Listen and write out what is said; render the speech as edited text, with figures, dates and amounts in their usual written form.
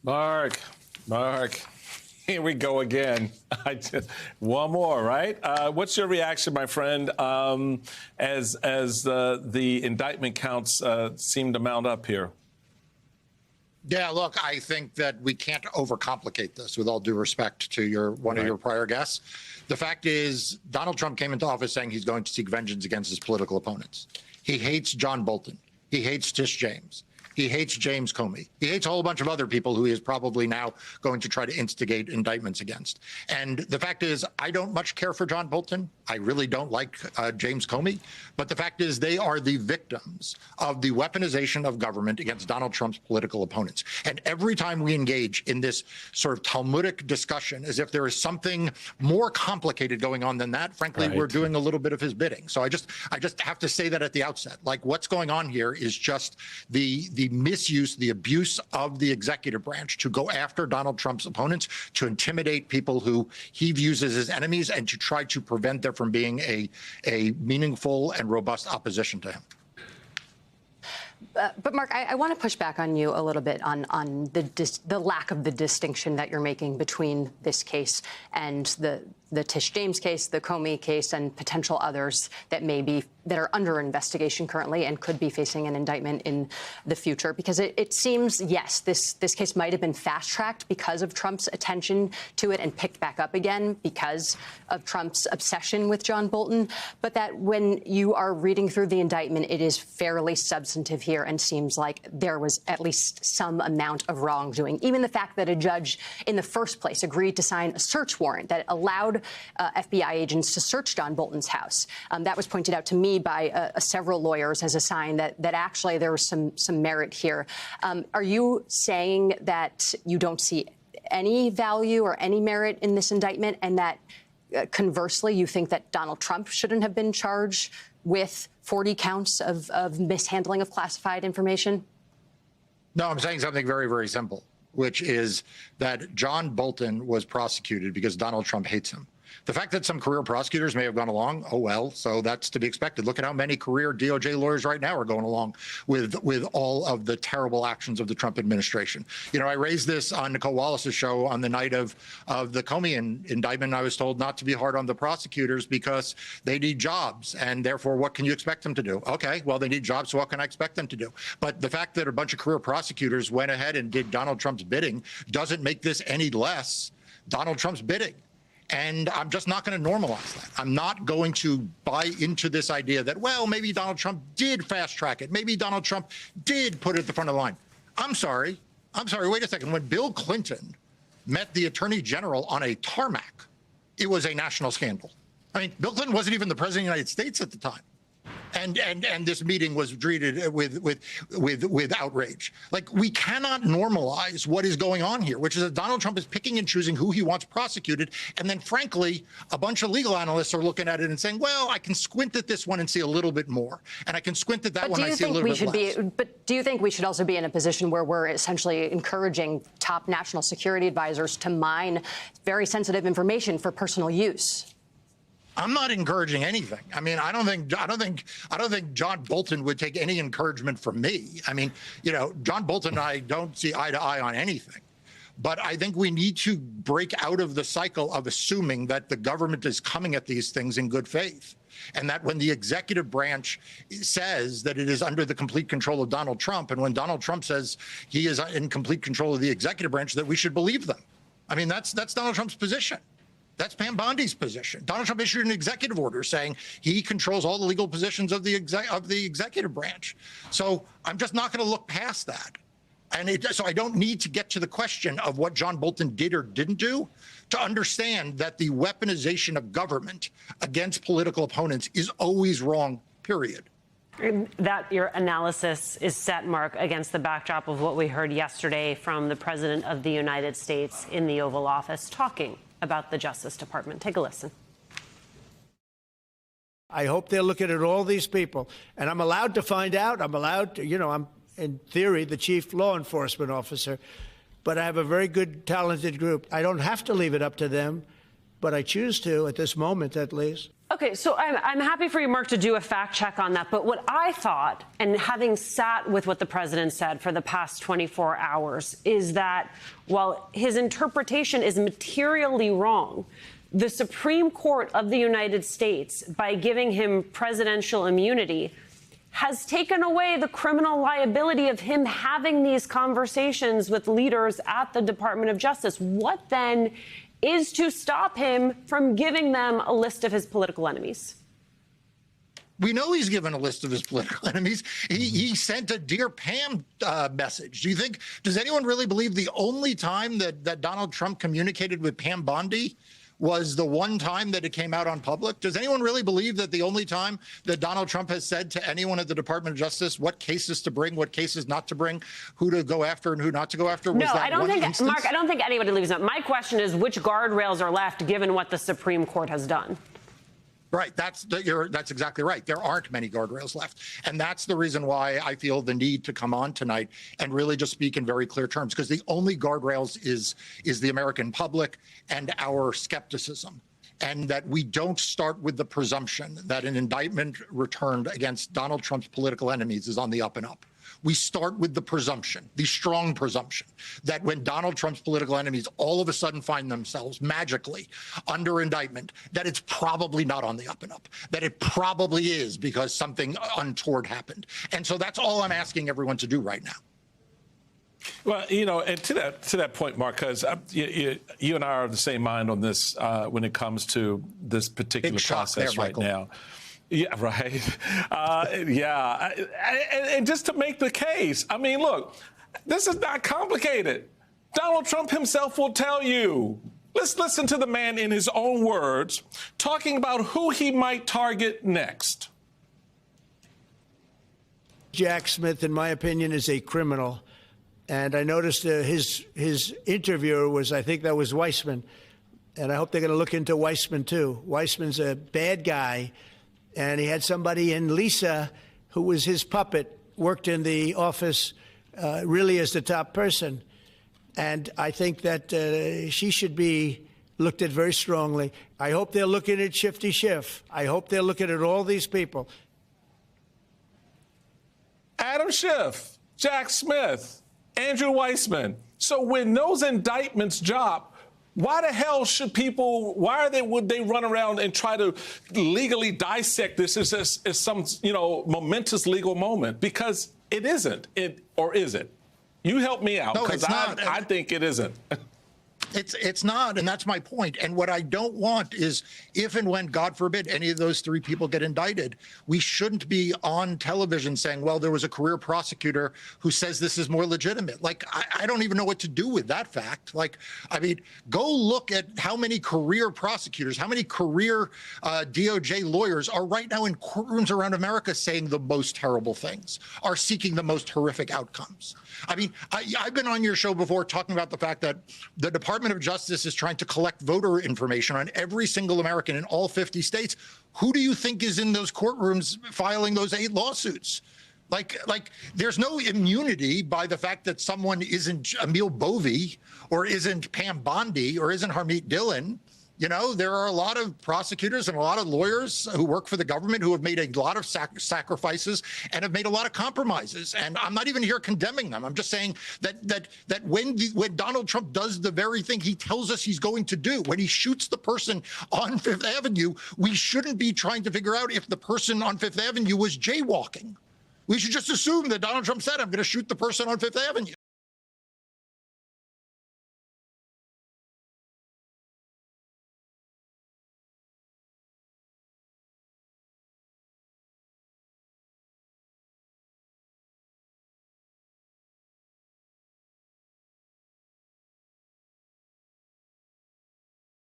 Mark, here we go again. One more, right? What's your reaction, my friend, as the indictment counts seem to mount up here? Yeah, look, I think that we can't overcomplicate this, with all due respect to one of your prior guests. The fact is, Donald Trump came into office saying he's going to seek vengeance against his political opponents. He hates John Bolton. He hates Tish James. He hates James Comey. He hates a whole bunch of other people who he is probably now going to try to instigate indictments against. And the fact is, I don't much care for John Bolton. I really don't like James Comey. But the fact is, they are the victims of the weaponization of government against Donald Trump's political opponents. And every time we engage in this sort of Talmudic discussion, as if there is something more complicated going on than that, frankly, we're doing a little bit of his bidding. So I just have to say that at the outset. Like, what's going on here is just the misuse, the abuse of the executive branch to go after Donald Trump's opponents, to intimidate people who he views as his enemies, and to try to prevent there from being a meaningful and robust opposition to him. But Mark, I want to push back on you a little bit on the lack of the distinction that you're making between this case and the Tish James case, the Comey case, and potential others that are under investigation currently and could be facing an indictment in the future. Because it seems, yes, this case might have been fast-tracked because of Trump's attention to it and picked back up again because of Trump's obsession with John Bolton, but that when you are reading through the indictment, it is fairly substantive here and seems like there was at least some amount of wrongdoing. Even the fact that a judge in the first place agreed to sign a search warrant that allowed FBI agents to search John Bolton's house. That was pointed out to me by several lawyers as a sign that actually there was some merit here. Are you saying that you don't see any value or any merit in this indictment, and that conversely you think that Donald Trump shouldn't have been charged with 40 counts of mishandling of classified information? No, I'm saying something very, very simple, which is that John Bolton was prosecuted because Donald Trump hates him. The fact that some career prosecutors may have gone along, oh, well, so that's to be expected. Look at how many career DOJ lawyers right now are going along with all of the terrible actions of the Trump administration. You know, I raised this on Nicole Wallace's show on the night of the Comey indictment. I was told not to be hard on the prosecutors because they need jobs, and therefore, what can you expect them to do? Okay, well, they need jobs, so what can I expect them to do? But the fact that a bunch of career prosecutors went ahead and did Donald Trump's bidding doesn't make this any less Donald Trump's bidding. And I'm just not going to normalize that. I'm not going to buy into this idea that, well, maybe Donald Trump did fast track it. Maybe Donald Trump did put it at the front of the line. I'm sorry. Wait a second. When Bill Clinton met the attorney general on a tarmac, it was a national scandal. I mean, Bill Clinton wasn't even the president of the United States at the time. And this meeting was treated with outrage. Like, we cannot normalize what is going on here, which is that Donald Trump is picking and choosing who he wants prosecuted. And then, frankly, a bunch of legal analysts are looking at it and saying, well, I can squint at this one and see a little bit more. And I can squint at that one and I see a little bit less. But do you think we should also be in a position where we're essentially encouraging top national security advisors to mine very sensitive information for personal use? I'm not encouraging anything. I mean, I don't think John Bolton would take any encouragement from me. I mean, you know, John Bolton and I don't see eye to eye on anything. But I think we need to break out of the cycle of assuming that the government is coming at these things in good faith. And that when the executive branch says that it is under the complete control of Donald Trump, and when Donald Trump says he is in complete control of the executive branch, that we should believe them. I mean, that's Donald Trump's position. That's Pam Bondi's position. Donald Trump issued an executive order saying he controls all the legal positions of the executive branch. So I'm just not going to look past that. And so I don't need to get to the question of what John Bolton did or didn't do to understand that the weaponization of government against political opponents is always wrong, period. That your analysis is set, Mark, against the backdrop of what we heard yesterday from the President of the United States in the Oval Office talking about the Justice Department. Take a listen. I hope they're looking at all these people. And I'm allowed to find out. I'm allowed to, you know, I'm, in theory, the chief law enforcement officer. But I have a very good, talented group. I don't have to leave it up to them, but I choose to, at this moment at least. Okay, so I'm happy for you, Mark, to do a fact check on that. But what I thought, and having sat with what the president said for the past 24 hours, is that while his interpretation is materially wrong, the Supreme Court of the United States, by giving him presidential immunity, has taken away the criminal liability of him having these conversations with leaders at the Department of Justice. What then is to stop him from giving them a list of his political enemies? We know he's given a list of his political enemies. He sent a Dear Pam message. Does anyone really believe the only time that Donald Trump communicated with Pam Bondi was the one time that it came out on public? Does anyone really believe that the only time that Donald Trump has said to anyone at the Department of Justice what cases to bring, what cases not to bring, who to go after and who not to go after? No, I don't think, Mark, I don't think anybody leaves it. My question is, which guardrails are left given what the Supreme Court has done? Right. That's exactly right. There aren't many guardrails left. And that's the reason why I feel the need to come on tonight and really just speak in very clear terms, because the only guardrails is the American public and our skepticism. And that we don't start with the presumption that an indictment returned against Donald Trump's political enemies is on the up and up. We start with the presumption, the strong presumption, that when Donald Trump's political enemies all of a sudden find themselves magically under indictment, that it's probably not on the up and up, that it probably is because something untoward happened. And so that's all I'm asking everyone to do right now. Well, and to that point, Mark, because you and I are of the same mind on this when it comes to this particular process right now. Yeah, right. And just to make the case, I mean, look, this is not complicated. Donald Trump himself will tell you. Let's listen to the man in his own words talking about who he might target next. Jack Smith, in my opinion, is a criminal. And I noticed his interviewer was, I think that was Weissman. And I hope they're going to look into Weissman, too. Weissman's a bad guy. And he had somebody in Lisa, who was his puppet, worked in the office really as the top person. And I think that she should be looked at very strongly. I hope they're looking at Shifty Schiff. I hope they're looking at all these people. Adam Schiff, Jack Smith, Andrew Weissman. So when those indictments drop, why the hell would they run around and try to legally dissect this as some, momentous legal moment? Because it isn't. Or is it? You help me out, because I think it isn't. It's not, and that's my point. And what I don't want is, if and when, God forbid, any of those three people get indicted, we shouldn't be on television saying, well, there was a career prosecutor who says this is more legitimate. Like, I don't even know what to do with that fact. Like, I mean, go look at how many career prosecutors, how many career DOJ lawyers are right now in courtrooms around America saying the most terrible things, are seeking the most horrific outcomes. I mean, I've been on your show before talking about the fact that the Department of Justice is trying to collect voter information on every single American in all 50 states. Who do you think is in those courtrooms filing those 8 lawsuits? Like there's no immunity by the fact that someone isn't Emil Bovee or isn't Pam Bondi or isn't Harmeet Dillon. There are a lot of prosecutors and a lot of lawyers who work for the government who have made a lot of sacrifices and have made a lot of compromises. And I'm not even here condemning them. I'm just saying that when Donald Trump does the very thing he tells us he's going to do, when he shoots the person on Fifth Avenue, we shouldn't be trying to figure out if the person on Fifth Avenue was jaywalking. We should just assume that Donald Trump said, I'm going to shoot the person on Fifth Avenue.